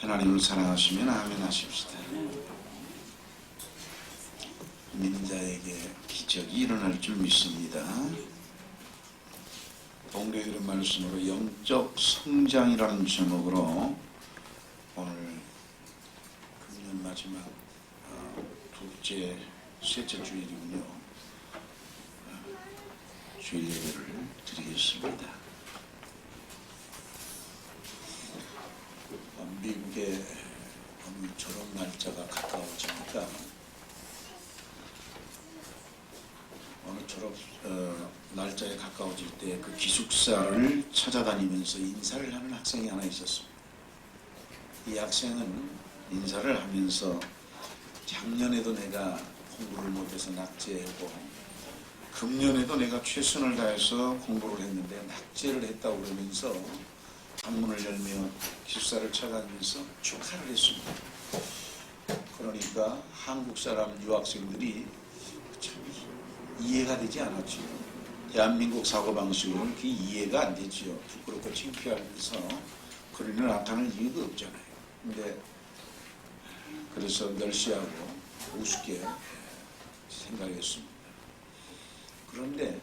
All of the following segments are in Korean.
하나님을 사랑하시면 아멘 하십시다. 믿는 자에게 기적이 일어날 줄 믿습니다. 동료들의 말씀으로 영적 성장이라는 제목으로 오늘 금년 마지막 셋째 주일이군요. 주일 예배를 드리겠습니다. 미국의 졸업 날짜가 가까워지니까 어느 졸업 날짜에 가까워질 때 그 기숙사를 찾아다니면서 인사를 하는 학생이 하나 있었습니다. 이 학생은 인사를 하면서 작년에도 내가 공부를 못해서 낙제하고 금년에도 내가 최선을 다해서 공부를 했는데 낙제를 했다고 그러면서 방문을 열며 기숙사를 찾아다니면서 축하를 했습니다. 그러니까 한국 사람 유학생들이 참 이해가 되지 않았지요. 대한민국 사고방식으로는 그게 이해가 안 되지요. 부끄럽고 창피하면서 그러니 나타날 이유가 없잖아요. 근데 그래서 멸시하고 우습게 생각했습니다. 그런데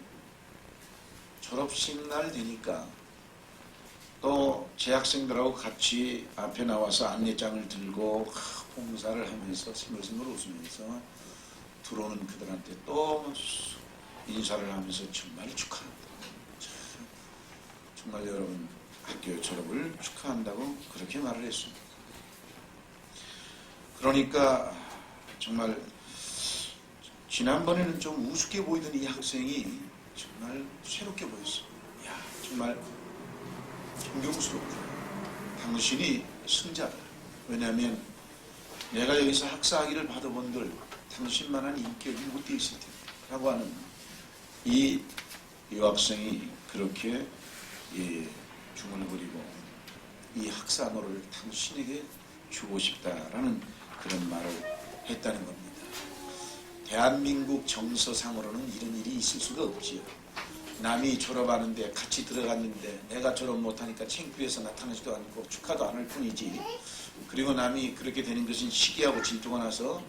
졸업식 날 되니까 또 재학생들하고 같이 앞에 나와서 안내장을 들고 봉사를 하면서 싱글싱글 웃으면서 들어오는 그들한테 또 인사를 하면서 정말 축하한다. 정말 여러분 학교 졸업을 축하한다고 그렇게 말을 했습니다. 그러니까 정말 지난번에는 좀 우습게 보이던 이 학생이 정말 새롭게 보였어요. 야, 정말 존경스럽다. 당신이 승자다. 왜냐하면 내가 여기서 학사학위를 받아본들 당신만한 인격이 못 되어 있을 텐데 라고 하는 이 여학생이 그렇게 중얼거리고 이 학사노를 당신에게 주고 싶다라는 그런 말을 했다는 겁니다. 대한민국 정서상으로는 이런 일이 있을 수가 없지요. 남이 졸업하는데 같이 들어갔는데 내가 졸업 못하니까 창피해서 나타나지도 않고 축하도 안 할 뿐이지. 그리고 남이 그렇게 되는 것은 시기하고 질투가 나서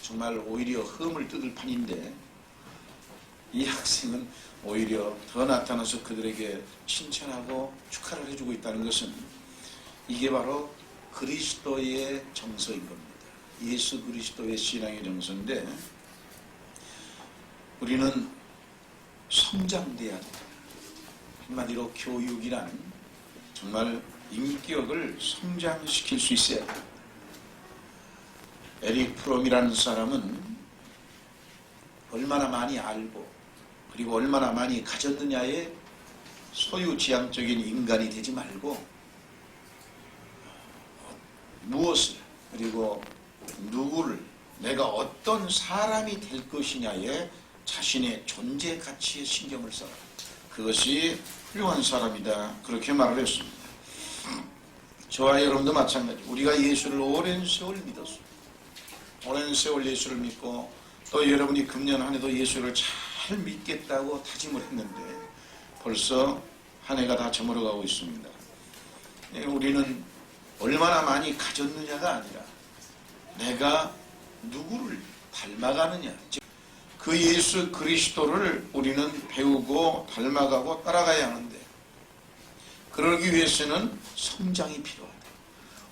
정말 오히려 흠을 뜯을 판인데 이 학생은 오히려 더 나타나서 그들에게 칭찬하고 축하를 해주고 있다는 것은 이게 바로 그리스도의 정서인 겁니다. 예수 그리스도의 신앙의 정서인데 우리는 성장돼야 된다. 한마디로 교육이란 정말 인격을 성장시킬 수 있어야 된다. 에릭 프롬이라는 사람은 얼마나 많이 알고 그리고 얼마나 많이 가졌느냐에 소유지향적인 인간이 되지 말고 무엇을 그리고 누구를 내가 어떤 사람이 될 것이냐에 자신의 존재 가치에 신경을 써라. 그것이 훌륭한 사람이다. 그렇게 말을 했습니다. 저와 여러분도 마찬가지. 우리가 예수를 오랜 세월 믿었습니다. 오랜 세월 예수를 믿고 또 여러분이 금년 한 해도 예수를 잘 믿겠다고 다짐을 했는데 벌써 한 해가 다 저물어가고 있습니다. 우리는 얼마나 많이 가졌느냐가 아니라 내가 누구를 닮아가느냐. 그 예수 그리스도를 우리는 배우고 닮아가고 따라가야 하는데 그러기 위해서는 성장이 필요하다.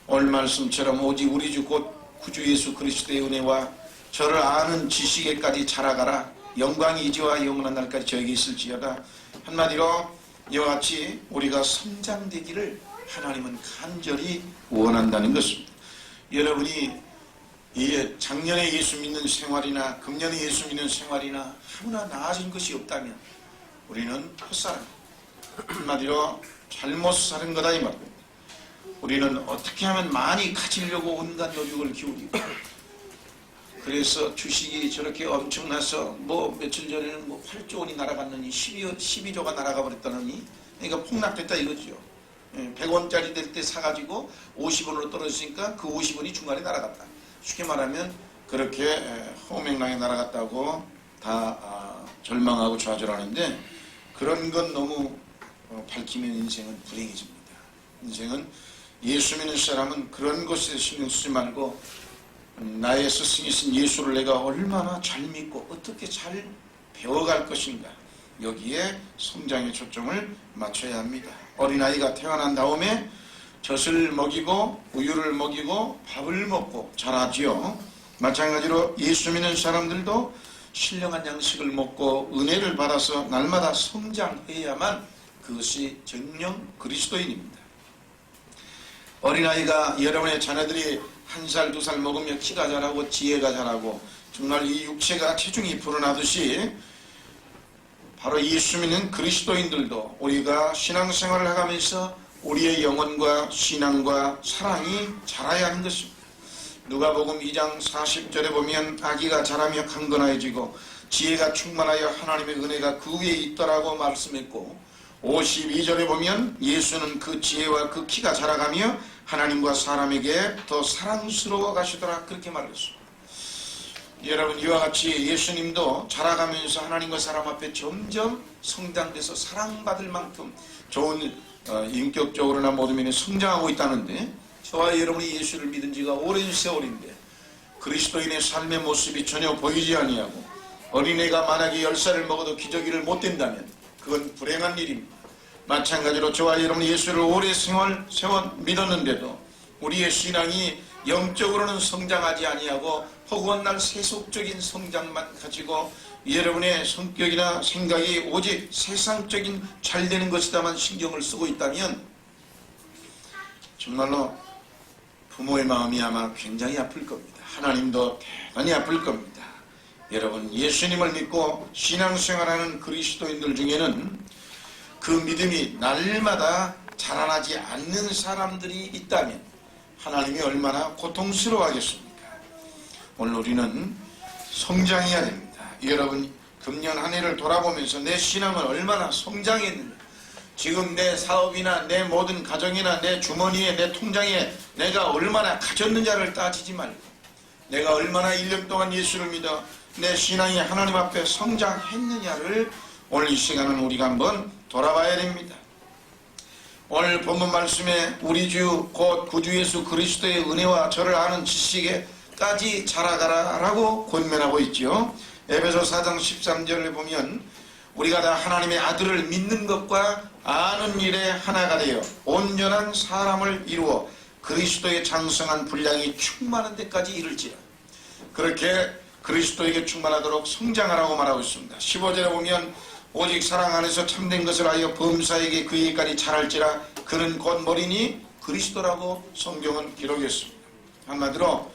오늘 말씀처럼 오직 우리 주 곧 구주 예수 그리스도의 은혜와 저를 아는 지식에까지 자라가라. 영광이 이제와 영원한 날까지 저에게 있을지어다. 한마디로 이와 같이 우리가 성장되기를 하나님은 간절히 원한다는 것입니다. 여러분이 작년에 예수 믿는 생활이나 금년에 예수 믿는 생활이나 아무나 나아진 것이 없다면 우리는 헛사람, 한마디로 잘못 사는 거다 이 말입니다. 우리는 어떻게 하면 많이 가지려고 온갖 노력을 기울이고 그래서 주식이 저렇게 엄청나서 며칠 전에는 8조 원이 날아갔느니 12조가 날아가 버렸다느니 그러니까 폭락됐다 이거죠. 100원짜리 될 때 사가지고 50원으로 떨어졌으니까 그 50원이 중간에 날아갔다. 쉽게 말하면 그렇게 허무맹랑에 날아갔다고 다 절망하고 좌절하는데 그런 건 너무 밝히면 인생은 불행해집니다. 인생은 예수 믿는 사람은 그런 것에 신경 쓰지 말고 나의 스승이신 예수를 내가 얼마나 잘 믿고 어떻게 잘 배워갈 것인가, 여기에 성장의 초점을 맞춰야 합니다. 어린아이가 태어난 다음에 젖을 먹이고 우유를 먹이고 밥을 먹고 자라지요. 마찬가지로 예수 믿는 사람들도 신령한 양식을 먹고 은혜를 받아서 날마다 성장해야만 그것이 정령 그리스도인입니다. 어린아이가, 여러분의 자녀들이 1살, 2살 먹으면 키가 자라고 지혜가 자라고 정말 이 육체가 체중이 불어나듯이 바로 예수 믿는 그리스도인들도 우리가 신앙생활을 해가면서 우리의 영혼과 신앙과 사랑이 자라야 하는 것입니다. 누가복음 2장 40절에 보면 아기가 자라며 강건해지고 지혜가 충만하여 하나님의 은혜가 그 위에 있더라고 말씀했고, 52절에 보면 예수는 그 지혜와 그 키가 자라가며 하나님과 사람에게 더 사랑스러워 가시더라, 그렇게 말했습니다. 여러분, 이와 같이 예수님도 자라가면서 하나님과 사람 앞에 점점 성장돼서 사랑받을 만큼 좋은 인격적으로나 모든 면에 성장하고 있다는데, 저와 여러분이 예수를 믿은 지가 오랜 세월인데 그리스도인의 삶의 모습이 전혀 보이지 아니하고 어린애가 만약에 10살을 먹어도 기저귀를 못 댄다면 그건 불행한 일입니다. 마찬가지로 저와 여러분 예수를 오래 세월 믿었는데도 우리의 신앙이 영적으로는 성장하지 아니하고 허구한 세속적인 성장만 가지고 여러분의 성격이나 생각이 오직 세상적인 잘 되는 것이다만 신경을 쓰고 있다면 정말로 부모의 마음이 아마 굉장히 아플 겁니다. 하나님도 대단히 아플 겁니다. 여러분, 예수님을 믿고 신앙생활하는 그리스도인들 중에는 그 믿음이 날마다 자라나지 않는 사람들이 있다면 하나님이 얼마나 고통스러워하겠습니까? 오늘 우리는 성장해야 됩니다. 여러분, 금년 한 해를 돌아보면서 내 신앙은 얼마나 성장했는지, 지금 내 사업이나 내 모든 가정이나 내 주머니에 내 통장에 내가 얼마나 가졌느냐를 따지지 말고 내가 얼마나 1년 동안 예수를 믿어 내 신앙이 하나님 앞에 성장했느냐를 오늘 이 시간은 우리가 한번 돌아봐야 됩니다. 오늘 본문 말씀에 우리 주 곧 구주 예수 그리스도의 은혜와 저를 아는 지식에까지 자라가라 라고 권면하고 있죠. 에베소 4장 13절을 보면 우리가 다 하나님의 아들을 믿는 것과 아는 일에 하나가 되어 온전한 사람을 이루어 그리스도의 장성한 분량이 충만한 데까지 이를지라. 그렇게 그리스도에게 충만하도록 성장하라고 말하고 있습니다. 15절에 보면 오직 사랑 안에서 참된 것을 하여 범사에게 그에게까지 자랄지라. 그는 곧 머리니 그리스도라고 성경은 기록했습니다. 한마디로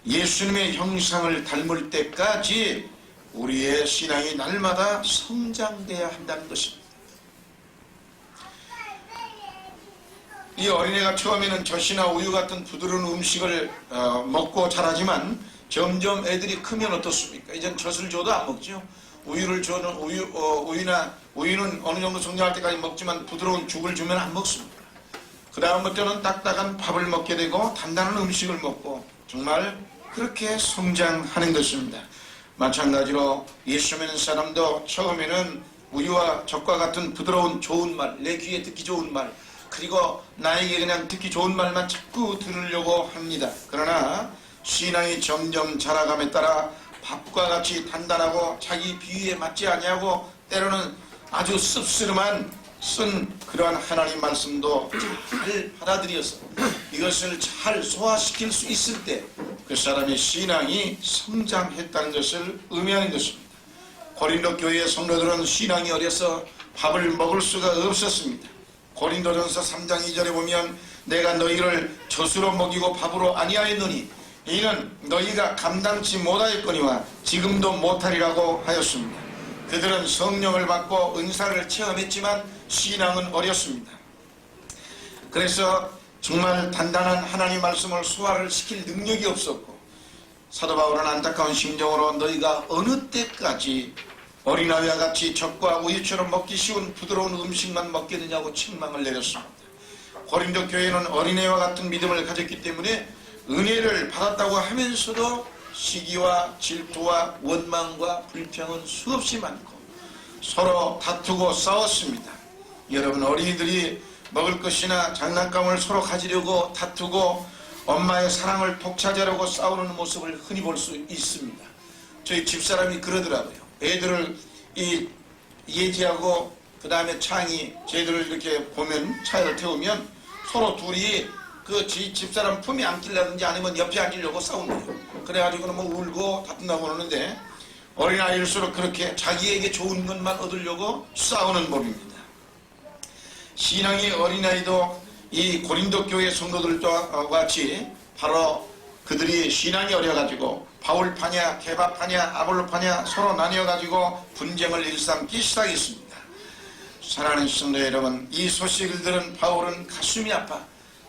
예수님의 형상을 닮을 때까지 우리의 신앙이 날마다 성장돼야 한다는 것입니다. 이 어린애가 처음에는 젖이나 우유 같은 부드러운 음식을 먹고 자라지만 점점 애들이 크면 어떻습니까? 이젠 젖을 줘도 안 먹죠. 우유를 줘는 우유는 어느 정도 성장할 때까지 먹지만 부드러운 죽을 주면 안 먹습니다. 그 다음부터는 딱딱한 밥을 먹게 되고 단단한 음식을 먹고 정말 그렇게 성장하는 것입니다. 마찬가지로 예수 믿는 사람도 처음에는 우유와 젖과 같은 부드러운 좋은 말, 내 귀에 듣기 좋은 말, 그리고 나에게 그냥 듣기 좋은 말만 자꾸 들으려고 합니다. 그러나 신앙이 점점 자라감에 따라 밥과 같이 단단하고 자기 비위에 맞지 아니하고 때로는 아주 씁쓸한 쓴 그러한 하나님 말씀도 잘 받아들여서 이것을 잘 소화시킬 수 있을 때 그 사람의 신앙이 성장했다는 것을 의미하는 것입니다. 고린도 교회의 성도들은 신앙이 어려서 밥을 먹을 수가 없었습니다. 고린도전서 3장 2절에 보면 내가 너희를 젖으로 먹이고 밥으로 아니하였노니 이는 너희가 감당치 못하였거니와 지금도 못하리라고 하였습니다. 그들은 성령을 받고 은사를 체험했지만 신앙은 어렸습니다. 그래서 정말 단단한 하나님 말씀을 소화를 시킬 능력이 없었고 사도 바울은 안타까운 심정으로 너희가 어느 때까지 어린아이와 같이 젖과 우유처럼 먹기 쉬운 부드러운 음식만 먹겠느냐고 책망을 내렸습니다. 고린도 교회는 어린애와 같은 믿음을 가졌기 때문에 은혜를 받았다고 하면서도 시기와 질투와 원망과 불평은 수없이 많고 서로 다투고 싸웠습니다. 여러분, 어린이들이 먹을 것이나 장난감을 서로 가지려고 다투고 엄마의 사랑을 독차지하려고 싸우는 모습을 흔히 볼 수 있습니다. 저희 집사람이 그러더라고요. 애들을 예지하고 그 다음에 창이 쟤들을 이렇게 보면 차를 태우면 서로 둘이 그 집사람 품에 안기려든지 아니면 옆에 앉으려고 싸운대요. 그래가지고는 뭐 울고 다툰다고 그러는데 어린아이일수록 그렇게 자기에게 좋은 것만 얻으려고 싸우는 법입니다. 신앙의 어린아이도 이 고린도 교회 성도들과 같이 바로 그들이 신앙이 어려가지고 바울파냐 게바파냐 아볼로파냐 서로 나뉘어가지고 분쟁을 일삼기 시작했습니다. 사랑하는 성도 여러분, 이 소식을 들은 바울은 가슴이 아파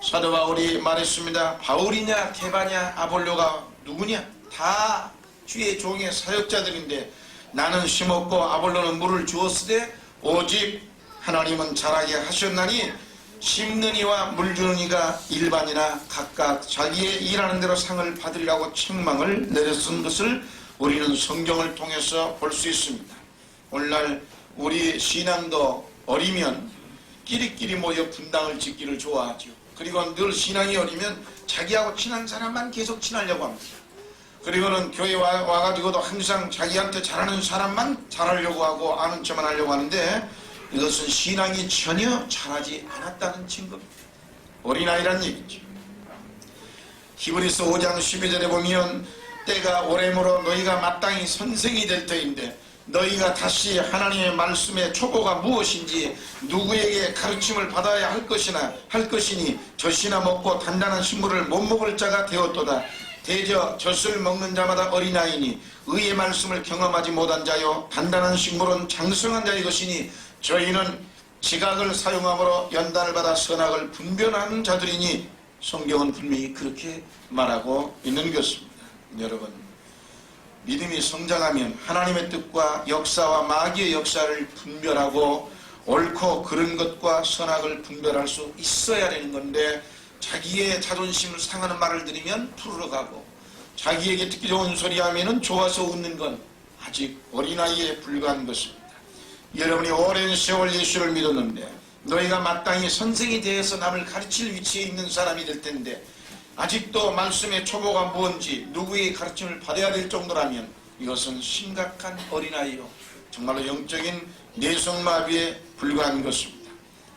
사도 바울이 말했습니다. 바울이냐 게바냐 아볼로가 누구냐? 다 주의 종의 사역자들인데 나는 심었고 아볼로는 물을 주었으되 오직 하나님은 자라게 하셨나니 심는 이와 물 주는 이가 일반이나 각각 자기의 일하는 대로 상을 받으리라고 책망을 내렸은 것을 우리는 성경을 통해서 볼 수 있습니다. 오늘날 우리 신앙도 어리면 끼리끼리 모여 분당을 짓기를 좋아하죠. 그리고 늘 신앙이 어리면 자기하고 친한 사람만 계속 친하려고 합니다. 그리고는 교회 와가지고도 항상 자기한테 잘하는 사람만 잘하려고 하고 아는 척만 하려고 하는데 이것은 신앙이 전혀 잘하지 않았다는 증거입니다. 어린아이란 얘기죠. 히브리서 5장 12절에 보면 때가 오래므로 너희가 마땅히 선생이 될 터인데 너희가 다시 하나님의 말씀의 초보가 무엇인지 누구에게 가르침을 받아야 할 것이니 젖이나 먹고 단단한 식물을 못 먹을 자가 되었도다. 대저 젖을 먹는 자마다 어린아이니 의의 말씀을 경험하지 못한 자요 단단한 식물은 장성한 자의 것이니 저희는 지각을 사용함으로 연단을 받아 선악을 분별하는 자들이니 성경은 분명히 그렇게 말하고 있는 것입니다. 여러분, 믿음이 성장하면 하나님의 뜻과 역사와 마귀의 역사를 분별하고 옳고 그른 것과 선악을 분별할 수 있어야 되는 건데 자기의 자존심을 상하는 말을 들으면 푸르러 가고 자기에게 듣기 좋은 소리 하면은 좋아서 웃는 건 아직 어린아이에 불과한 것입니다. 여러분이 오랜 세월 예수를 믿었는데 너희가 마땅히 선생이 되어서 남을 가르칠 위치에 있는 사람이 될 텐데 아직도 말씀의 초보가 뭔지 누구의 가르침을 받아야 될 정도라면 이것은 심각한 어린아이요 정말로 영적인 내성마비에 불과한 것입니다.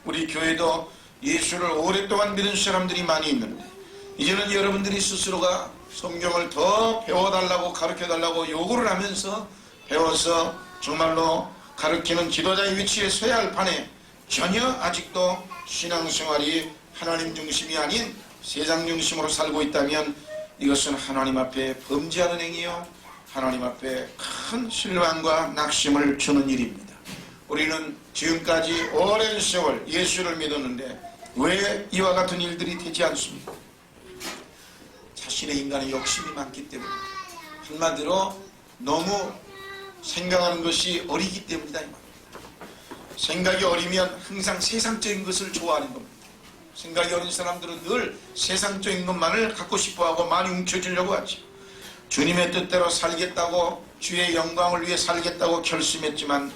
우리 교회도 예수를 오랫동안 믿은 사람들이 많이 있는데 이제는 여러분들이 스스로가 성경을 더 배워달라고 가르쳐달라고 요구를 하면서 배워서 정말로 가르치는 지도자의 위치에 서야 할 판에 전혀 아직도 신앙생활이 하나님 중심이 아닌 세상 중심으로 살고 있다면 이것은 하나님 앞에 범죄하는 행위요 하나님 앞에 큰 실망과 낙심을 주는 일입니다. 우리는 지금까지 오랜 세월 예수를 믿었는데 왜 이와 같은 일들이 되지 않습니까? 자신의 인간의 욕심이 많기 때문에 한마디로 너무 생각하는 것이 어리기 때문이다 이 말입니다. 생각이 어리면 항상 세상적인 것을 좋아하는 겁니다. 생각이 어린 사람들은 늘 세상적인 것만을 갖고 싶어하고 많이 움켜쥐려고 하죠. 주님의 뜻대로 살겠다고 주의 영광을 위해 살겠다고 결심했지만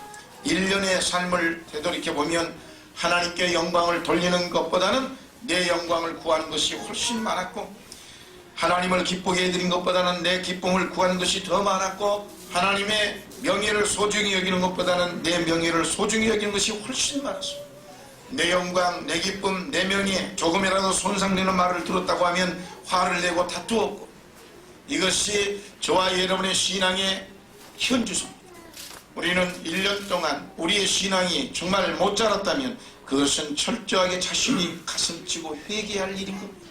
1년의 삶을 되돌이켜보면 하나님께 영광을 돌리는 것보다는 내 영광을 구하는 것이 훨씬 많았고 하나님을 기쁘게 해드린 것보다는 내 기쁨을 구하는 것이 더 많았고 하나님의 명예를 소중히 여기는 것보다는 내 명예를 소중히 여기는 것이 훨씬 많았습니다. 내 영광, 내 기쁨, 내 명예 조금이라도 손상되는 말을 들었다고 하면 화를 내고 다투었고 이것이 저와 여러분의 신앙의 현주소입니다. 우리는 1년 동안 우리의 신앙이 정말 못 자랐다면 그것은 철저하게 자신이 가슴치고 회개할 일인 겁니다.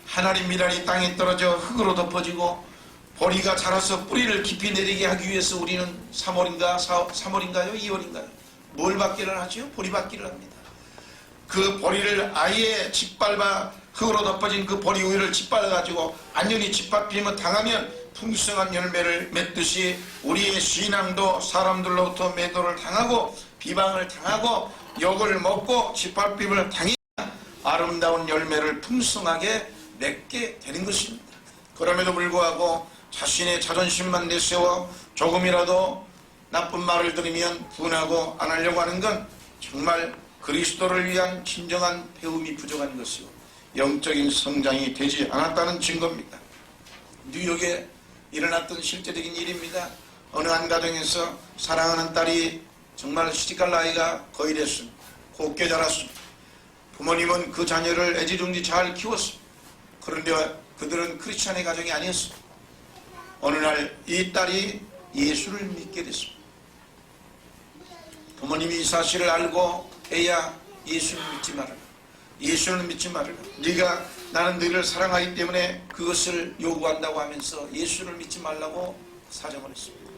하나님 미랄이 땅에 떨어져 흙으로 덮어지고 보리가 자라서 뿌리를 깊이 내리게 하기 위해서 우리는 3월인가요? 2월인가요? 뭘 받기를 하죠? 보리 받기를 합니다. 그 보리를 아예 짓밟아 흙으로 덮어진 그 보리 우유를 짓밟아가지고 안전히 짓밟히면 당하면 풍성한 열매를 맺듯이 우리의 신앙도 사람들로부터 매도를 당하고 비방을 당하고 욕을 먹고 짓밟힘을 당해 아름다운 열매를 풍성하게 맺게 되는 것입니다. 그럼에도 불구하고 자신의 자존심만 내세워 조금이라도 나쁜 말을 들으면 분하고 안 하려고 하는 건 정말 그리스도를 위한 진정한 배움이 부족한 것이요 영적인 성장이 되지 않았다는 증거입니다. 뉴욕에 일어났던 실제적인 일입니다. 어느 한 가정에서 사랑하는 딸이 정말 시집갈 나이가 거의 됐습니다. 곱게 자랐습니다. 부모님은 그 자녀를 애지중지 잘 키웠습니다. 그런데 그들은 크리스찬의 가정이 아니었습니다. 어느 날 이 딸이 예수를 믿게 됐습니다. 부모님이 이 사실을 알고 애야 예수를 믿지 말아라. 예수는 믿지 말아라. 네가 나는 너희를 사랑하기 때문에 그것을 요구한다고 하면서 예수를 믿지 말라고 사정을 했습니다.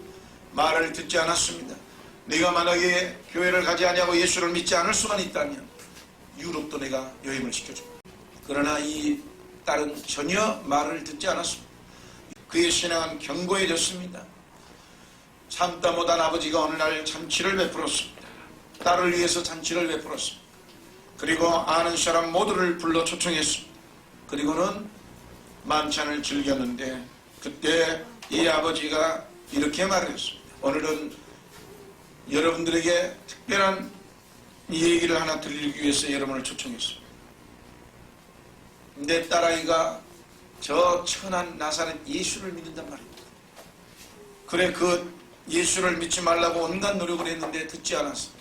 말을 듣지 않았습니다. 네가 만약에 교회를 가지 아니하고 예수를 믿지 않을 수만 있다면 유럽도 내가 여행을 시켜줍니다. 그러나 이 딸은 전혀 말을 듣지 않았습니다. 그의 신앙은 견고해졌습니다. 참다 못한 아버지가 어느 날 잔치를 베풀었습니다. 딸을 위해서 잔치를 베풀었습니다. 그리고 아는 사람 모두를 불러 초청했습니다. 그리고는 만찬을 즐겼는데 그때 이 아버지가 이렇게 말했습니다. 오늘은 여러분들에게 특별한 이 얘기를 하나 들리기 위해서 여러분을 초청했습니다. 내 딸아이가 저 천한 나사렛 예수를 믿는단 말입니다. 그래 그 예수를 믿지 말라고 온갖 노력을 했는데 듣지 않았어.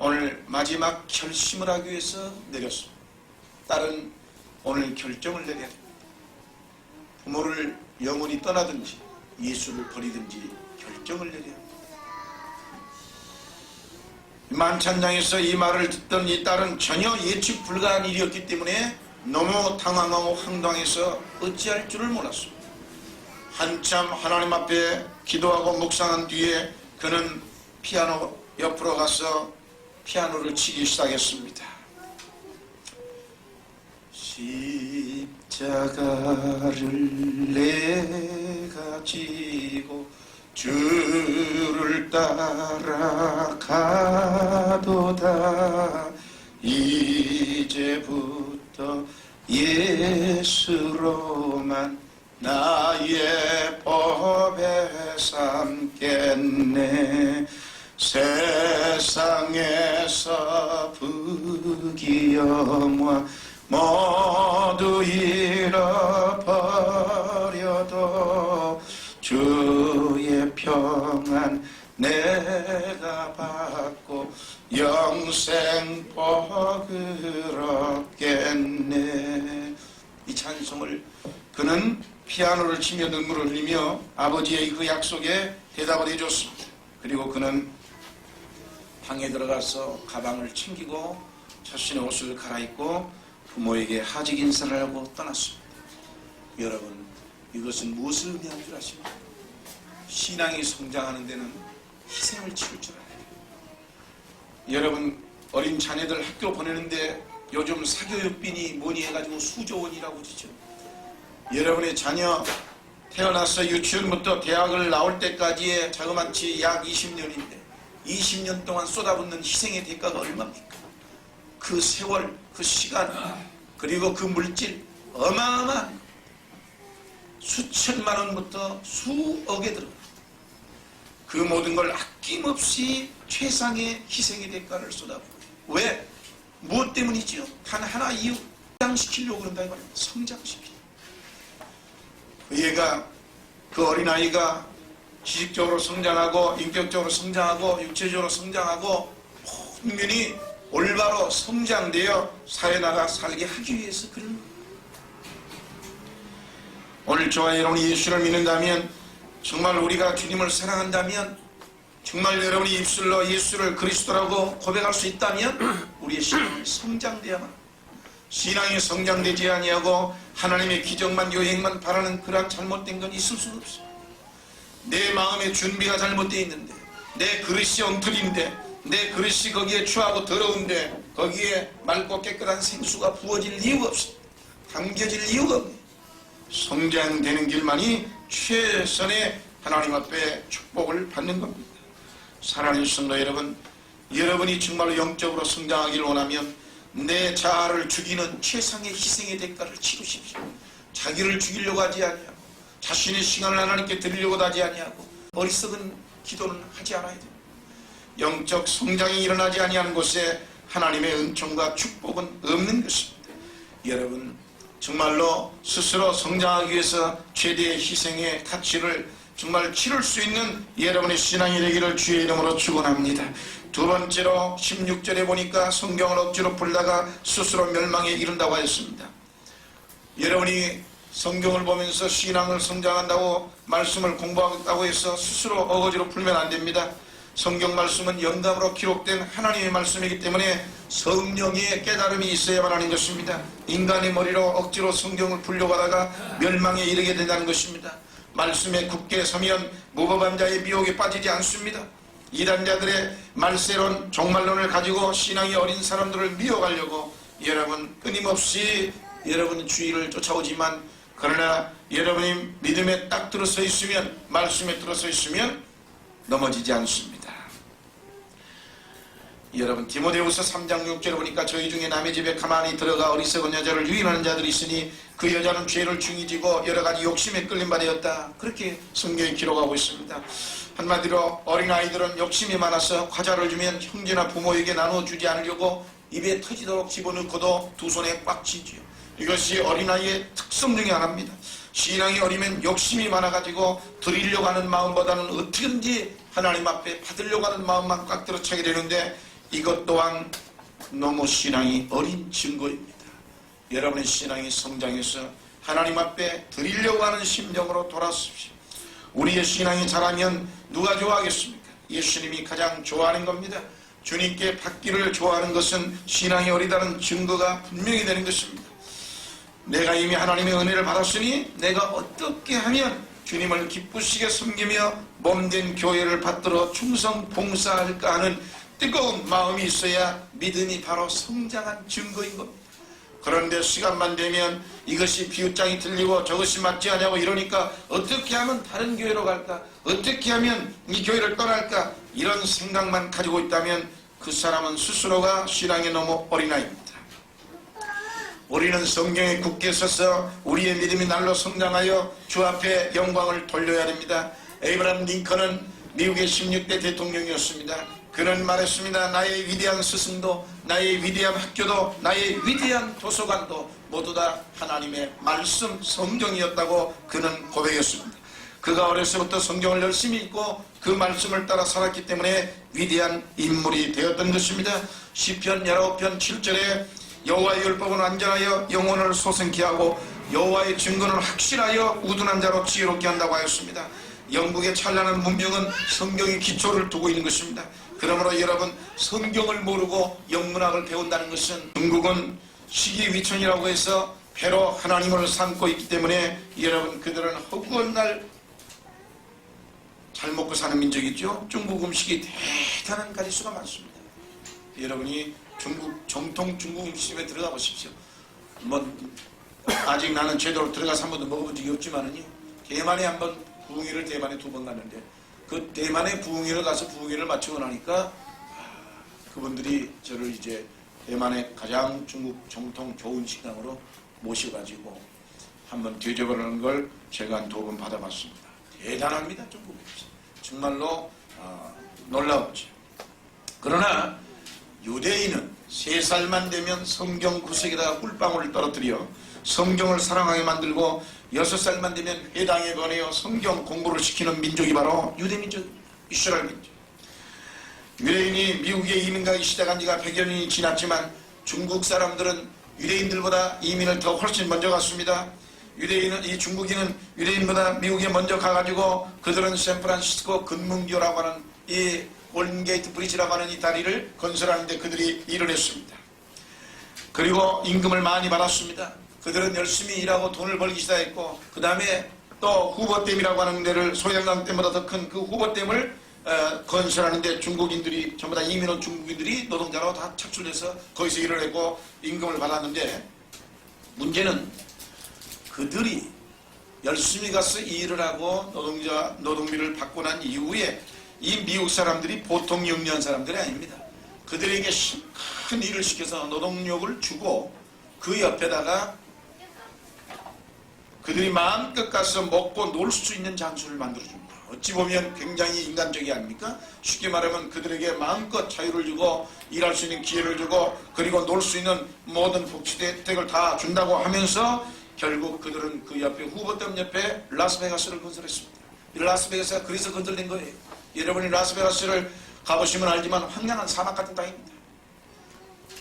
오늘 마지막 결심을 하기 위해서 내렸습니다. 딸은 오늘 결정을 내려야 됩니다. 부모를 영원히 떠나든지 예수를 버리든지 결정을 내려야 합니다. 만찬장에서 이 말을 듣던 이 딸은 전혀 예측 불가한 일이었기 때문에 너무 당황하고 황당해서 어찌할 줄을 몰랐습니다. 한참 하나님 앞에 기도하고 묵상한 뒤에 그는 피아노 옆으로 가서 피아노를 치기 시작했습니다. 십자가를 내가 지고 주를 따라가도다 이제부터 예수로만 나의 법에 삼겠네. 세상에서 부귀영화 모두 잃어버려도 주의 평안 내가 받고 영생 복을 얻겠네. 이 찬송을 그는 피아노를 치며 눈물을 흘리며 아버지의 그 약속에 대답을 해줬습니다. 그리고 그는 방에 들어가서 가방을 챙기고 자신의 옷을 갈아입고 부모에게 하직 인사를 하고 떠났습니다. 여러분, 이것은 무엇을 의미하는 줄 아십니까? 신앙이 성장하는 데는 희생을 치를 줄 알아야 돼요. 여러분, 어린 자녀들 학교 보내는데 요즘 사교육비니 뭐니 해가지고 수조 원이라고 그러죠. 여러분의 자녀 태어나서 유치원부터 대학을 나올 때까지의 자그마치 약 20년인데 20년 동안 쏟아붓는 희생의 대가가 얼마입니까? 그 세월, 그 시간, 그리고 그 물질 어마어마한 수천만 원부터 수억에 들어가. 그 모든 걸 아낌없이 최상의 희생의 대가를 쏟아부어요. 왜? 무엇 때문이지요? 단 하나 이유. 성장시키려고 그런다 이 말입니다. 성장시키려고. 그 어린아이가 지식적으로 성장하고 인격적으로 성장하고 육체적으로 성장하고 분명히 올바로 성장되어 사회 나가 살게 하기 위해서 그런 거예요. 오늘 저와 여러분이 예수를 믿는다면, 정말 우리가 주님을 사랑한다면, 정말 여러분이 입술로 예수를 그리스도라고 고백할 수 있다면 우리의 신앙이 성장돼야만. 신앙이 성장되지 아니하고 하나님의 기적만 요행만 바라는 그런 잘못된 건 있을 수가 없어요. 내 마음의 준비가 잘못되어 있는데, 내 그릇이 엉터리인데, 내 그릇이 거기에 추하고 더러운데 거기에 맑고 깨끗한 생수가 부어질 이유가 없어요. 담겨질 이유가 없네요. 성장되는 길만이 최선의 하나님 앞에 축복을 받는 겁니다. 사랑하는 성도 여러분, 여러분이 정말로 영적으로 성장하기를 원하면 내 자아를 죽이는 최상의 희생의 대가를 치르십시오. 자기를 죽이려고 하지 아니하고 자신의 시간을 하나님께 드리려고 하지 아니하고 어리석은 기도는 하지 않아야 됩니다. 영적 성장이 일어나지 아니하는 곳에 하나님의 은총과 축복은 없는 것입니다. 여러분 정말로 스스로 성장하기 위해서 최대의 희생의 가치를 정말 치를 수 있는 여러분의 신앙이 되기를 주의 이름으로 축원합니다. 두 번째로 16절에 보니까 성경을 억지로 풀다가 스스로 멸망에 이른다고 했습니다. 여러분이 성경을 보면서 신앙을 성장한다고 말씀을 공부하겠다고 해서 스스로 어거지로 풀면 안 됩니다. 성경 말씀은 영감으로 기록된 하나님의 말씀이기 때문에 성령의 깨달음이 있어야만 하는 것입니다. 인간의 머리로 억지로 성경을 풀려고 하다가 멸망에 이르게 된다는 것입니다. 말씀에 굳게 서면 무법한 자의 미혹에 빠지지 않습니다. 이단자들의 말세론, 종말론을 가지고 신앙이 어린 사람들을 미혹하려고 여러분 끊임없이 여러분 주의를 쫓아오지만, 그러나 여러분이 믿음에 딱 들어서 있으면, 말씀에 들어서 있으면 넘어지지 않습니다. 여러분 디모데후서 3장 6절에 보니까 저희 중에 남의 집에 가만히 들어가 어리석은 여자를 유인하는 자들이 있으니 그 여자는 죄를 중히 지고 여러가지 욕심에 끌린 바 되었다. 그렇게 성경이 기록하고 있습니다. 한마디로 어린아이들은 욕심이 많아서 과자를 주면 형제나 부모에게 나눠주지 않으려고 입에 터지도록 집어넣고도 두 손에 꽉 쥐지요. 이것이 어린아이의 특성 중에 하나입니다. 신앙이 어리면 욕심이 많아가지고 드리려고 하는 마음보다는 어떻게든지 하나님 앞에 받으려고 하는 마음만 꽉 들어차게 되는데, 이것 또한 너무 신앙이 어린 증거입니다. 여러분의 신앙이 성장해서 하나님 앞에 드리려고 하는 심정으로 돌아서십시오. 우리의 신앙이 자라면 누가 좋아하겠습니까? 예수님이 가장 좋아하는 겁니다. 주님께 받기를 좋아하는 것은 신앙이 어리다는 증거가 분명히 되는 것입니다. 내가 이미 하나님의 은혜를 받았으니 내가 어떻게 하면 주님을 기쁘시게 섬기며 몸된 교회를 받들어 충성 봉사할까 하는 뜨거운 마음이 있어야 믿음이 바로 성장한 증거인 겁니다. 그런데 시간만 되면 이것이 비웃장이 들리고 저것이 맞지 않냐고 이러니까 어떻게 하면 다른 교회로 갈까, 어떻게 하면 이 교회를 떠날까, 이런 생각만 가지고 있다면 그 사람은 스스로가 신앙에 너무 어린아이입니다. 우리는 성경에 굳게 서서 우리의 믿음이 날로 성장하여 주 앞에 영광을 돌려야 됩니다. 에이브라함 링컨은 미국의 16대 대통령이었습니다. 그는 말했습니다. 나의 위대한 스승도, 나의 위대한 학교도, 나의 위대한 도서관도 모두 다 하나님의 말씀 성경이었다고 그는 고백했습니다. 그가 어려서부터 성경을 열심히 읽고 그 말씀을 따라 살았기 때문에 위대한 인물이 되었던 것입니다. 시편 19편 7절에 여호와의 율법은 완전하여 영혼을 소생케 하고 여호와의 증거는 확실하여 우둔한 자로 지혜롭게 한다고 하였습니다. 영국의 찬란한 문명은 성경의 기초를 두고 있는 것입니다. 그러므로 여러분 성경을 모르고 영문학을 배운다는 것은, 중국은 시기위천이라고 해서 배로 하나님을 삼고 있기 때문에 여러분 그들은 허구한 날 잘 먹고 사는 민족이죠. 중국 음식이 대단한 가지수가 많습니다. 여러분이 중국 정통 중국 음식집에 들어가 보십시오. 아직 나는 제대로 들어가서 한 번도 먹어본 적이 없지만은요, 대만에 한번 부흥회를 대만에 2번 갔는데 그 대만에 부흥회를 가서 부흥회를 마치고 나니까 그분들이 저를 이제 대만의 가장 중국 정통 좋은 식당으로 모셔가지고 한번 뒤져보는 걸 제가 한 2번 받아봤습니다. 대단합니다. 중국 음식 정말로 놀라웠죠. 그러나 유대인은 3살만 되면 성경 구석에다가 꿀방울을 떨어뜨려 성경을 사랑하게 만들고 6살만 되면 회당에 보내어 성경 공부를 시키는 민족이 바로 유대민족입니다. 이스라엘 민족. 유대인이 미국에 이민 가기 시작한 지가 100여 년이 지났지만 중국 사람들은 유대인들보다 이민을 더 훨씬 먼저 갔습니다. 이 중국인은 유대인보다 미국에 먼저 가가지고 그들은 샌프란시스코 근문교라고 하는 이 골든게이트 브리지라고 하는 이 다리를 건설하는데 그들이 일을 했습니다. 그리고 임금을 많이 받았습니다. 그들은 열심히 일하고 돈을 벌기 시작했고, 그 다음에 또 후보댐이라고 하는 데를 소양강댐보다 더 큰 그 후보댐을 건설하는데 중국인들이 전부 다 이민 온 중국인들이 노동자로 다 착출돼서 거기서 일을 했고 임금을 받았는데, 문제는 그들이 열심히 가서 일을 하고 노동비를 받고 난 이후에 이 미국 사람들이 보통 영리한 사람들이 아닙니다. 그들에게 큰 일을 시켜서 노동력을 주고 그 옆에다가 그들이 마음껏 가서 먹고 놀 수 있는 장소를 만들어줍니다. 어찌 보면 굉장히 인간적이 아닙니까? 쉽게 말하면 그들에게 마음껏 자유를 주고 일할 수 있는 기회를 주고 그리고 놀 수 있는 모든 복지 혜택을 다 준다고 하면서 결국 그들은 그 옆에 후보댐 옆에 라스베가스를 건설했습니다. 이 라스베가스가 그래서 건설된 거예요. 여러분이 라스베가스를 가보시면 알지만 황량한 사막 같은 땅입니다.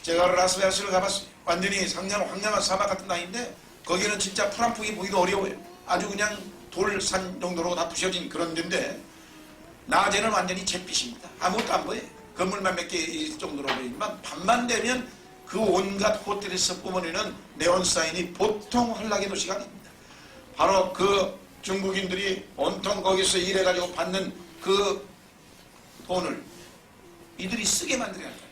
제가 라스베가스를 가봤어요. 완전히 황량한 사막 같은 땅인데 거기는 진짜 풀 한 폭이 보기도 어려워요. 아주 그냥 돌산 정도로 다 부셔진 그런 데인데 낮에는 완전히 잿빛입니다. 아무것도 안 보여요. 건물만 몇 개 정도로 보이지만 밤만 되면 그 온갖 호텔에서 뿜어내는 네온사인이 보통 환락의 도시가 아닙니다. 바로 그 중국인들이 온통 거기서 일해가지고 받는 그 돈을 이들이 쓰게 만들어야 돼요.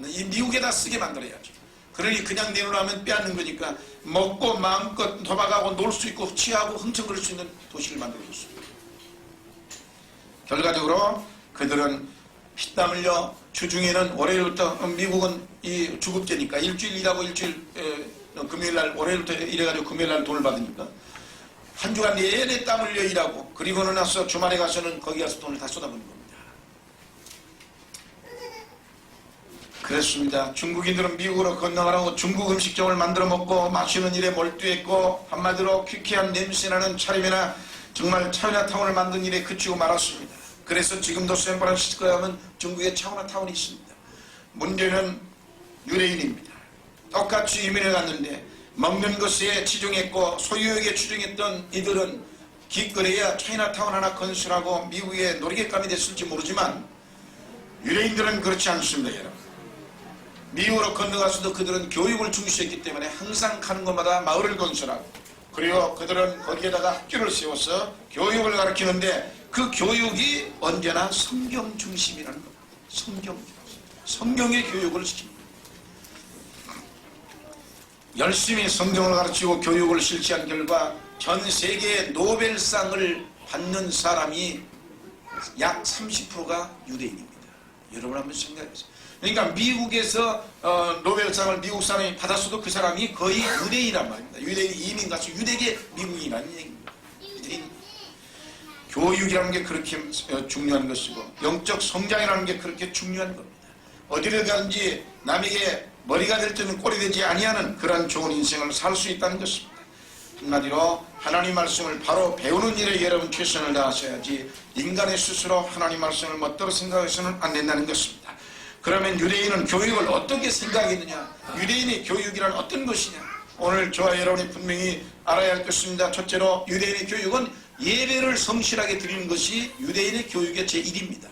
이 미국에다 쓰게 만들어야죠. 그러니 그냥 내놓으면 빼앗는 거니까 먹고 마음껏 도박하고 놀 수 있고 취하고 흥청거릴 수 있는 도시를 만들어줬습니다. 결과적으로 그들은 피땀 흘려 주중에는 월요일부터 미국은 이 주급제니까 일주일 일하고 일주일 금요일날 월요일부터 일해가지고 금요일날 돈을 받으니까 한 주간 내내 땀 흘려 일하고 그리고는 나서 주말에 가서는 거기 가서 돈을 다 쏟아부는 겁니다. 그렇습니다. 중국인들은 미국으로 건너가라고 중국 음식점을 만들어 먹고 마시는 일에 몰두했고 한마디로 퀴퀴한 냄새나는 차림이나 정말 차이나타운을 만든 일에 그치고 말았습니다. 그래서 지금도 샌프란시스코에 하면 중국의 차이나타운이 있습니다. 문제는 유대인입니다. 똑같이 이민을 갔는데 먹는 것에 치중했고 소유욕에 치중했던 이들은 기껏해야 차이나타운 하나 건설하고 미국의 놀이객감이 됐을지 모르지만 유대인들은 그렇지 않습니다. 여러분. 미국으로 건너가서도 그들은 교육을 중시했기 때문에 항상 가는 곳마다 마을을 건설하고 그리고 그들은 거기에다가 학교를 세워서 교육을 가르치는데 그 교육이 언제나 성경 중심이라는 겁니다. 성경의 교육을 시킵니다. 열심히 성경을 가르치고 교육을 실시한 결과 전 세계의 노벨상을 받는 사람이 약 30%가 유대인입니다. 여러분 한번 생각해보세요. 그러니까 미국에서 노벨상을 미국 사람이 받았어도 그 사람이 거의 유대인이란 말입니다. 유대인 이민 가서 유대계 미국인이라는 얘기입니다. 유대인. 교육이라는 게 그렇게 중요한 것이고 영적 성장이라는 게 그렇게 중요한 겁니다. 어디를 가든지 남에게 머리가 될 때는 꼴이 되지 아니하는 그런 좋은 인생을 살 수 있다는 것입니다. 한마디로 하나님 말씀을 바로 배우는 일에 여러분 최선을 다하셔야지 인간의 스스로 하나님 말씀을 멋대로 생각해서는 안 된다는 것입니다. 그러면 유대인은 교육을 어떻게 생각했느냐? 유대인의 교육이란 어떤 것이냐? 오늘 저와 여러분이 분명히 알아야 할 것입니다. 첫째로 유대인의 교육은 예배를 성실하게 드리는 것이 유대인의 교육의 제1입니다.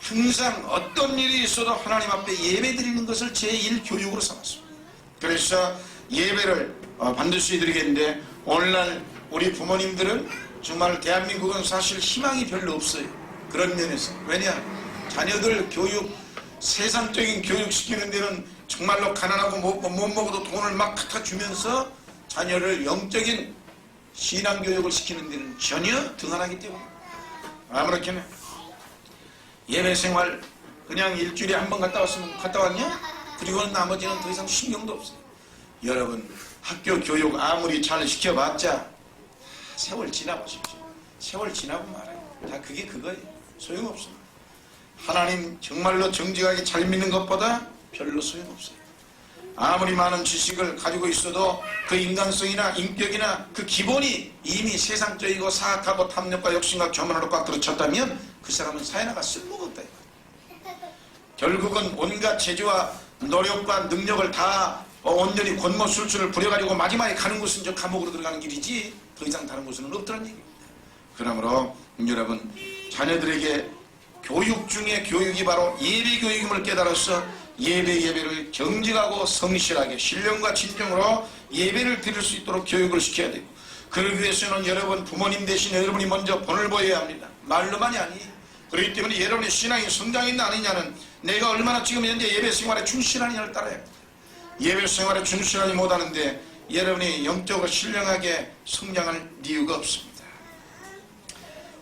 항상 어떤 일이 있어도 하나님 앞에 예배 드리는 것을 제1 교육으로 삼았습니다. 그래서 예배를 반드시 드리겠는데 오늘날 우리 부모님들은 정말 대한민국은 사실 희망이 별로 없어요. 그런 면에서. 왜냐? 자녀들 교육 세상적인 교육 시키는 데는 정말로 가난하고 못 먹어도 돈을 막 갖다 주면서 자녀를 영적인 신앙교육을 시키는 데는 전혀 등한하기 때문에 아무렇게나 예배생활 그냥 일주일에 한 번 갔다 왔으면 갔다 왔냐? 그리고는 나머지는 더 이상 신경도 없어요. 여러분 학교 교육 아무리 잘 시켜봤자 세월 지나보십시오. 세월 지나고 말아요. 다 그게 그거예요. 소용없습니다. 하나님 정말로 정직하게 잘 믿는 것보다 별로 소용없어요. 아무리 많은 지식을 가지고 있어도 그 인간성이나 인격이나 그 기본이 이미 세상적이고 사악하고 탐욕과 욕심과 교만으로 꽉 들어찼다면 그 사람은 사회나가 쓸모가 없다. 결국은 온갖 재주와 노력과 능력을 다 온전히 권모술수를 부려가지고 마지막에 가는 곳은 저 감옥으로 들어가는 길이지 더 이상 다른 곳은 없다는 얘기입니다. 그러므로 여러분 자녀들에게 교육 중에 교육이 바로 예배 교육임을 깨달아서 예배를 정직하고 성실하게 신령과 진정으로 예배를 드릴 수 있도록 교육을 시켜야 되고 그러기 위해서는 여러분 부모님 대신 여러분이 먼저 본을 보여야 합니다. 말로만이 아니에요. 그렇기 때문에 여러분의 신앙이 성장했나 아니냐는 내가 얼마나 지금 현재 예배 생활에 충실하느냐를 따라야 합니다. 예배 생활에 충실하지 못하는데 여러분이 영적으로 신령하게 성장할 이유가 없습니다.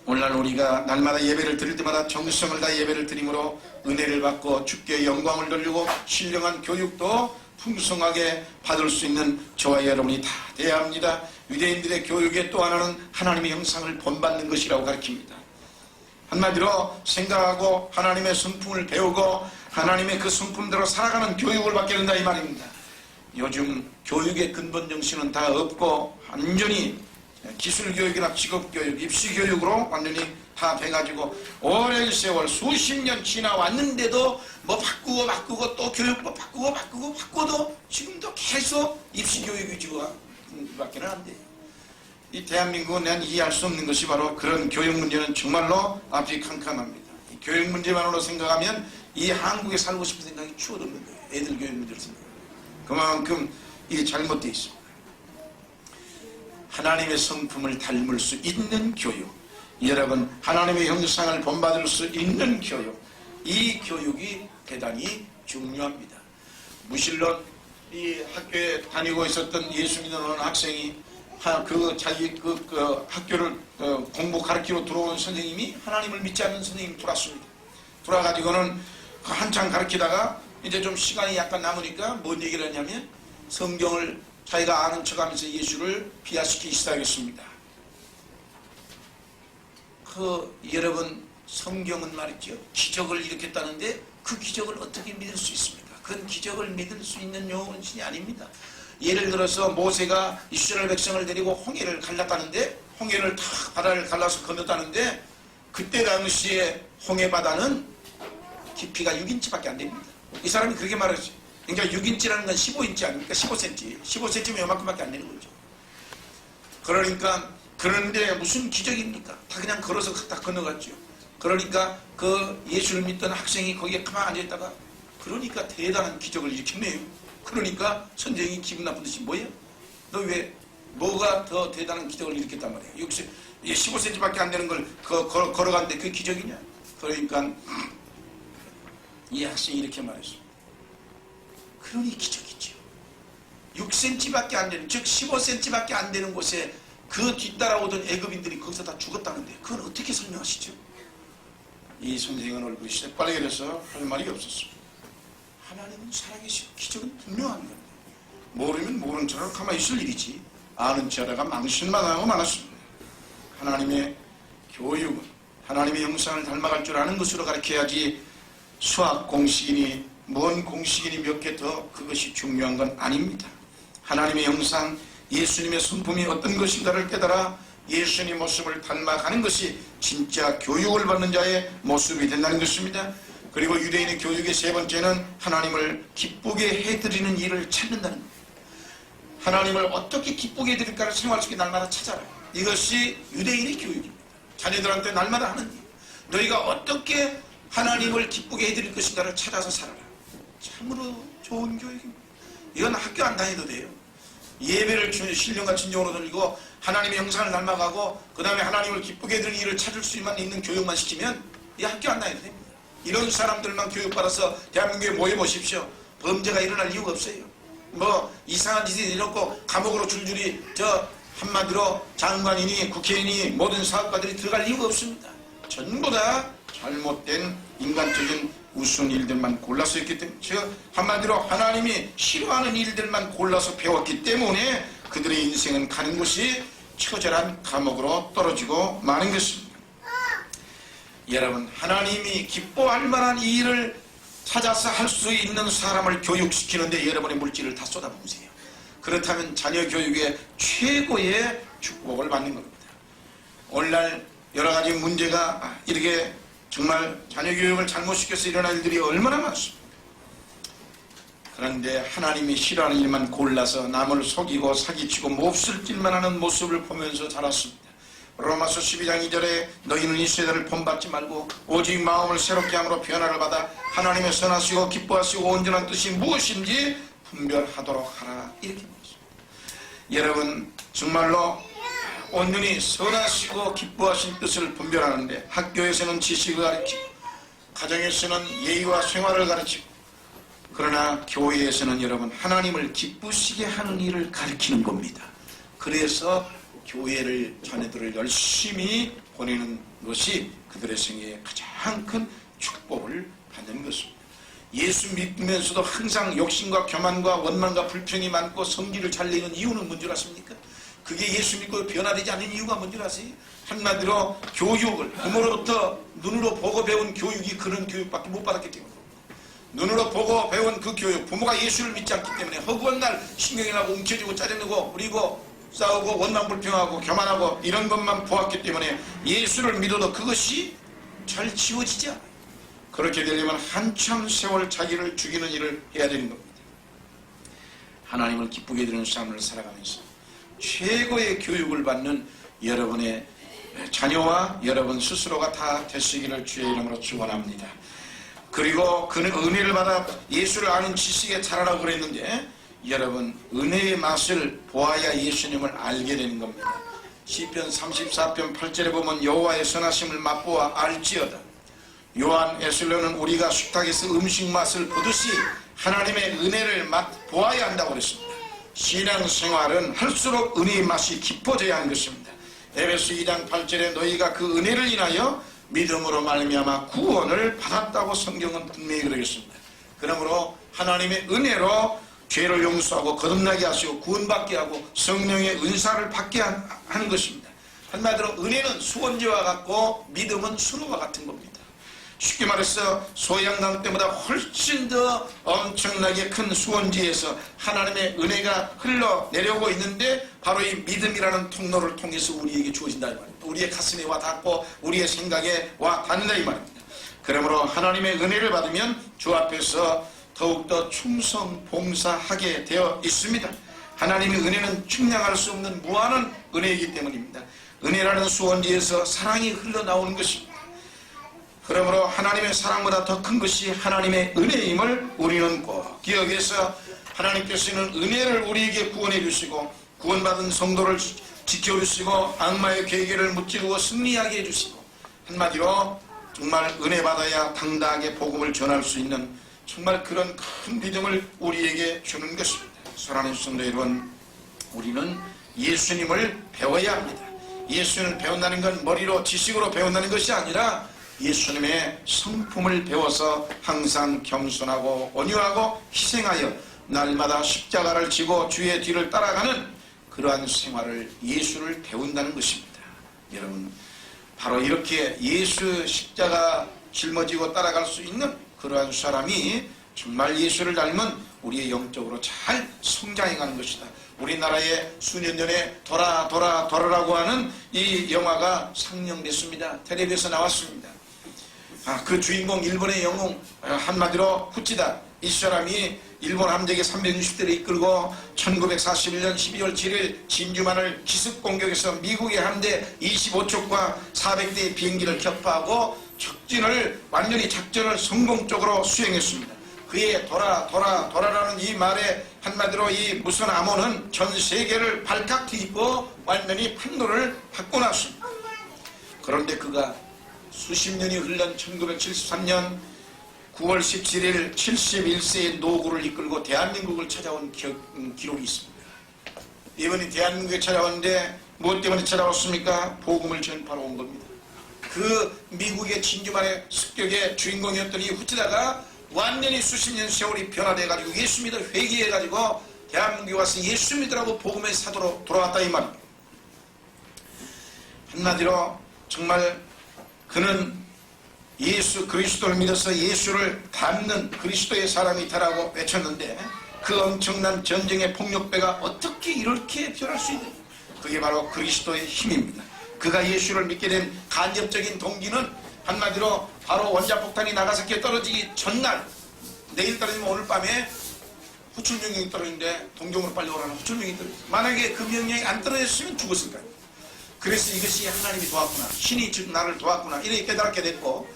오늘날 우리가 날마다 예배를 드릴 때마다 정성을 다 예배를 드림으로 은혜를 받고 주께 영광을 돌리고 신령한 교육도 풍성하게 받을 수 있는 저와 여러분이 다 돼야 합니다. 유대인들의 교육의 또 하나는 하나님의 형상을 본받는 것이라고 가르칩니다. 한마디로 생각하고 하나님의 성품을 배우고 하나님의 그 성품대로 살아가는 교육을 받게 된다 이 말입니다. 요즘 교육의 근본 정신은 다 없고 완전히 기술교육이나 직업교육, 입시교육으로 완전히 다 돼가지고 오랜 세월 수십 년 지나왔는데도 뭐 바꾸고 또 교육법 바꾸고도 지금도 계속 입시교육이 지금 밖에는 안 돼요. 이 대한민국은 난 이해할 수 없는 것이 바로 그런 교육 문제는 정말로 앞이 캄캄합니다. 이 교육 문제만으로 생각하면 이 한국에 살고 싶은 생각이 추워도 없는 거예요. 애들 교육 문제를 생각하면. 그만큼 이게 잘못되어 있습니다. 하나님의 성품을 닮을 수 있는 교육, 여러분 하나님의 형상을 본받을 수 있는 교육, 이 교육이 대단히 중요합니다. 무실론 이 학교에 다니고 있었던 예수 믿는 어느 학생이 자기 학교를 공부 가르치러 들어온 선생님이 하나님을 믿지 않는 선생님이 들어왔습니다. 들어와가지고는 한창 가르치다가 이제 좀 시간이 약간 남으니까 뭔 얘기를 하냐면 성경을 자기가 아는 척하면서 예수를 비하시키기 시작했습니다. 여러분 성경은 말이죠, 기적을 일으켰다는데 그 기적을 어떻게 믿을 수 있습니까? 그건 기적을 믿을 수 있는 요원신이 아닙니다. 예를 들어서 모세가 이스라엘 백성을 데리고 홍해를 갈랐다는데, 홍해를 다 바다를 갈라서 건넜다는데, 그때 당시에 홍해 바다는 깊이가 6인치밖에 안 됩니다. 이 사람이 그렇게 말하지. 그러니까 6인치라는 건 15인치 아닙니까? 15cm. 15cm면 요만큼밖에 안 되는 거죠. 그러니까 그런데 무슨 기적입니까? 다 그냥 걸어서 다 건너갔죠. 그러니까 그 예수를 믿던 학생이 거기에 가만히 앉아있다가 그러니까 대단한 기적을 일으켰네요. 그러니까 선생이 기분 나쁜 듯이 뭐예요? 너 왜 뭐가 더 대단한 기적을 일으켰단 말이에요? 역시 15cm밖에 안 되는 걸 걸어갔는데 그게 기적이냐? 그러니까 이 학생이 이렇게 말했어요. 그러니 기적이죠. 6cm밖에 안 되는, 즉 15cm밖에 안 되는 곳에 그 뒤따라오던 애굽인들이 거기서 다 죽었다는데 그건 어떻게 설명하시죠? 이 선생은 얼굴이 새빨개져서 할 말이 없었습니다. 하나님은 살아계시고 기적은 분명한 겁니다. 모르면 모른 척하고 가만히 있을 일이지 아는 척하다가 망신만하고 말았습니다. 하나님의 교육은 하나님의 형상을 닮아갈 줄 아는 것으로 가르쳐야지 수학 공식이니 뭔 공식이니 몇 개 더 그것이 중요한 건 아닙니다. 하나님의 형상, 예수님의 성품이 어떤 것인가를 깨달아 예수님의 모습을 닮아가는 것이 진짜 교육을 받는 자의 모습이 된다는 것입니다. 그리고 유대인의 교육의 세 번째는 하나님을 기쁘게 해드리는 일을 찾는다는 겁니다. 하나님을 어떻게 기쁘게 해드릴까를 생활 속에 날마다 찾아라. 이것이 유대인의 교육입니다. 자녀들한테 날마다 하는 일. 너희가 어떻게 하나님을 기쁘게 해드릴 것인가를 찾아서 살아라. 참으로 좋은 교육입니다. 이건 학교 안 다녀도 돼요. 예배를 신령과 진정으로 드리고 하나님의 형상을 닮아가고 그 다음에 하나님을 기쁘게 해드리는 일을 찾을 수만 있는 교육만 시키면 이 학교 안 다녀도 됩니다. 이런 사람들만 교육받아서 대한민국에 모여보십시오. 범죄가 일어날 이유가 없어요. 뭐 이상한 짓이 일어났고 감옥으로 줄줄이 한마디로 장관이니 국회의원이 모든 사업가들이 들어갈 이유가 없습니다. 전부 다 잘못된 인간적인 우스운 일들만 골라서 했기 때문에, 즉 한마디로 하나님이 싫어하는 일들만 골라서 배웠기 때문에 그들의 인생은 가는 곳이 처절한 감옥으로 떨어지고 마는 것입니다. 여러분, 하나님이 기뻐할 만한 이 일을 찾아서 할 수 있는 사람을 교육시키는데 여러분의 물질을 다 쏟아부으세요. 그렇다면 자녀 교육의 최고의 축복을 받는 겁니다. 오늘날 여러가지 문제가 이렇게 정말 자녀 교육을 잘못 시켜서 일어날 일들이 얼마나 많습니다. 그런데 하나님이 싫어하는 일만 골라서 남을 속이고 사기치고 몹쓸 짓만 하는 모습을 보면서 자랐습니다. 로마서 12장 2절에 너희는 이 세대를 본받지 말고 오직 마음을 새롭게 함으로 변화를 받아 하나님의 선하시고 기뻐하시고 온전한 뜻이 무엇인지 분별하도록 하라, 이렇게 말했습니다. 여러분, 정말로 온전히 선하시고 기뻐하신 뜻을 분별하는데 학교에서는 지식을 가르치고 가정에서는 예의와 생활을 가르치고, 그러나 교회에서는 여러분 하나님을 기쁘시게 하는 일을 가르치는 겁니다. 그래서 교회를 자녀들을 열심히 보내는 것이 그들의 생애에 가장 큰 축복을 받는 것입니다. 예수 믿으면서도 항상 욕심과 교만과 원망과 불평이 많고 성질을 잘 내는 이유는 뭔 줄 아십니까? 그게 예수 믿고 변화되지 않는 이유가 뭔 줄 아세요? 한마디로 교육을 부모로부터 눈으로 보고 배운 교육이 그런 교육밖에 못 받았기 때문에, 눈으로 보고 배운 그 교육, 부모가 예수를 믿지 않기 때문에 허구한 날 신경이 나고 움켜쥐고 짜증내고 그리고 싸우고 원망불평하고 교만하고 이런 것만 보았기 때문에 예수를 믿어도 그것이 잘 지워지지 않아요. 그렇게 되려면 한참 세월 자기를 죽이는 일을 해야 되는 겁니다. 하나님을 기쁘게 드리는 삶을 살아가면서 최고의 교육을 받는 여러분의 자녀와 여러분 스스로가 다 되시기를 주의 이름으로 축원합니다. 그리고 그는 은혜를 받아 예수를 아는 지식에 자라라고 그랬는데, 여러분 은혜의 맛을 보아야 예수님을 알게 되는 겁니다. 시편 34편 8절에 보면 여호와의 선하심을 맛보아 알지어다. 요한 에슬로는 우리가 식탁에서 음식 맛을 보듯이 하나님의 은혜를 맛보아야 한다고 그랬습니다. 신앙생활은 할수록 은혜의 맛이 깊어져야 하는 것입니다. 에베소 2장 8절에 너희가 그 은혜를 인하여 믿음으로 말미암아 구원을 받았다고 성경은 분명히 그러겠습니다. 그러므로 하나님의 은혜로 죄를 용서하고 거듭나게 하시고 구원받게 하고 성령의 은사를 받게 하는 것입니다. 한마디로 은혜는 수원지와 같고 믿음은 수로와 같은 겁니다. 쉽게 말해서 소양강 때보다 훨씬 더 엄청나게 큰 수원지에서 하나님의 은혜가 흘러내려오고 있는데, 바로 이 믿음이라는 통로를 통해서 우리에게 주어진다 이 말입니다. 우리의 가슴에 와 닿고 우리의 생각에 와 닿는다 이 말입니다. 그러므로 하나님의 은혜를 받으면 주 앞에서 더욱더 충성 봉사하게 되어 있습니다. 하나님의 은혜는 측량할 수 없는 무한한 은혜이기 때문입니다. 은혜라는 수원지에서 사랑이 흘러나오는 것입니다. 그러므로 하나님의 사랑보다 더 큰 것이 하나님의 은혜임을 우리는 꼭 기억해서, 하나님께서는 은혜를 우리에게 구원해 주시고 구원받은 성도를 지켜주시고 악마의 계계를 무찌르고 승리하게 해주시고, 한마디로 정말 은혜 받아야 당당하게 복음을 전할 수 있는 정말 그런 큰 믿음을 우리에게 주는 것입니다. 사랑하는 성도 여러분, 우리는 예수님을 배워야 합니다. 예수님을 배운다는 건 머리로 지식으로 배운다는 것이 아니라 예수님의 성품을 배워서 항상 겸손하고 온유하고 희생하여 날마다 십자가를 지고 주의 뒤를 따라가는 그러한 생활을, 예수를 배운다는 것입니다. 여러분, 바로 이렇게 예수 십자가 짊어지고 따라갈 수 있는 그러한 사람이 정말 예수를 닮은 우리의 영적으로 잘 성장해가는 것이다. 우리나라에 수년 전에 돌아라고 하는 이 영화가 상영됐습니다. 텔레비에서 나왔습니다. 그 주인공 일본의 영웅, 한마디로 후치다, 이 사람이 일본 함대기 360대를 이끌고 1941년 12월 7일 진주만을 기습 공격해서 미국의 함대 25척과 400대의 비행기를 격파하고 적진을 완전히 작전을 성공적으로 수행했습니다. 그의 돌아라는 이 말에 한마디로 이 무슨 암호는 전 세계를 발칵 뒤집어 완전히 판도를 바꿔놨습니다. 그런데 그가 수십 년이 흘른 1973년 9월 17일 71세의 노구를 이끌고 대한민국을 찾아온 기록이 있습니다. 이번에 대한민국에 찾아왔는데 무엇 때문에 찾아왔습니까? 복음을 전파로 온 겁니다. 그 미국의 진주만의 습격의 주인공이었던 이 후치다가 완전히 수십 년 세월이 변화돼가지고 예수 믿어 회개해가지고 대한민국에 와서 예수 믿으라고 복음의 사도로 돌아왔다 이 말입니다. 한마디로 정말 그는 예수 그리스도를 믿어서 예수를 닮는 그리스도의 사람이 되라고 외쳤는데, 그 엄청난 전쟁의 폭력배가 어떻게 이렇게 변할 수 있느냐? 그게 바로 그리스도의 힘입니다. 그가 예수를 믿게 된 간접적인 동기는 한마디로 바로 원자폭탄이 나가사키에 떨어지기 전날, 내일 떨어지면 오늘 밤에 후출명령이 떨어지는데 동경으로 빨리 오라는 후출명령이 떨어졌어요. 만약에 그 명령이 안 떨어졌으면 죽었을까요? 그래서 이것이 하나님이 도왔구나, 신이 즉 나를 도왔구나 이렇게 깨달게 됐고,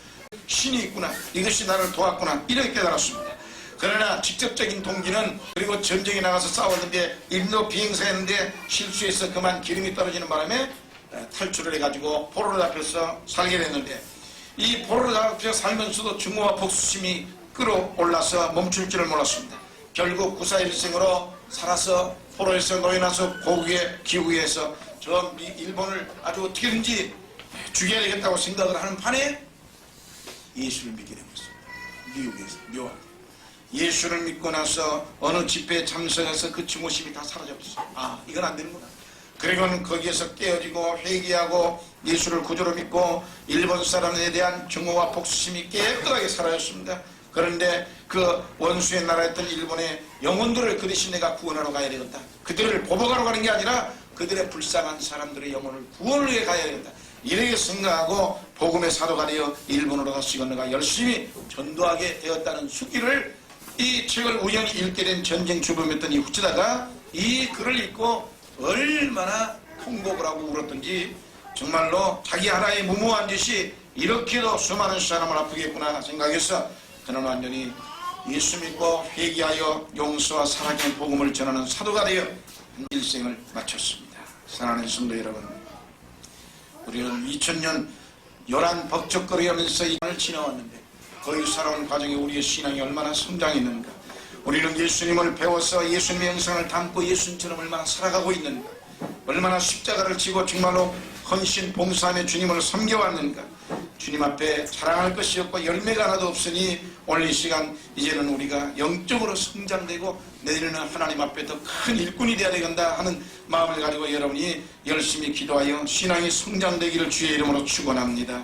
신이 있구나, 이것이 나를 도왔구나 이렇게 깨달았습니다. 그러나 직접적인 동기는, 그리고 전쟁에 나가서 싸웠는데 인도 비행사였는데 실수해서 그만 기름이 떨어지는 바람에 탈출을 해가지고 포로로 잡혀서 살게 됐는데, 이 포로로 잡혀 살면서도 증오와 복수심이 끌어올라서 멈출 줄을 몰랐습니다. 결국 구사일생으로 살아서 포로에서 노예나서 고국에 기후해서 저 일본을 아주 어떻게든지 죽여야 되겠다고 생각을 하는 판에 예수를 믿게 된 것입니다. 미국에서 묘하게. 예수를 믿고 나서 어느 집회에 참석해서 그 증오심이 다 사라져버렸어요. 아, 이건 안 되는구나. 그리고는 거기에서 깨어지고 회개하고 예수를 구주로 믿고 일본 사람에 대한 증오와 복수심이 깨끗하게 사라졌습니다. 그런데 그 원수의 나라였던 일본의 영혼들을 그 대신 내가 구원하러 가야 되겠다. 그들을 보복하러 가는 게 아니라 그들의 불쌍한 사람들의 영혼을 구원을 위해 가야 되겠다. 이렇게 생각하고 복음의 사도가 되어 일본으로 가서 건너가 열심히 전도하게 되었다는 수기를 이 책을 우연히 읽게 된 전쟁 주범이었던 이 후치다가 이 글을 읽고 얼마나 통곡을 하고 울었던지 정말로 자기 하나의 무모한 짓이 이렇게도 수많은 사람을 아프겠구나 생각해서 그는 완전히 예수 믿고 회개하여 용서와 사랑의 복음을 전하는 사도가 되어 일생을 마쳤습니다. 사랑하는 성도 여러분, 우리는 2000년 요란 벅적거리면서 이 년을 지나왔는데 거기 살아온 과정에 우리의 신앙이 얼마나 성장했는가, 우리는 예수님을 배워서 예수님의 영상을 담고 예수님처럼 얼마나 살아가고 있는가, 얼마나 십자가를 지고 정말로 헌신 봉사하며 주님을 섬겨왔는가. 주님 앞에 자랑할 것이 없고 열매가 하나도 없으니 오늘 이 시간 이제는 우리가 영적으로 성장되고 내일은 하나님 앞에 더 큰 일꾼이 되어야 되겠다 하는 마음을 가지고 여러분이 열심히 기도하여 신앙이 성장되기를 주의 이름으로 축원합니다.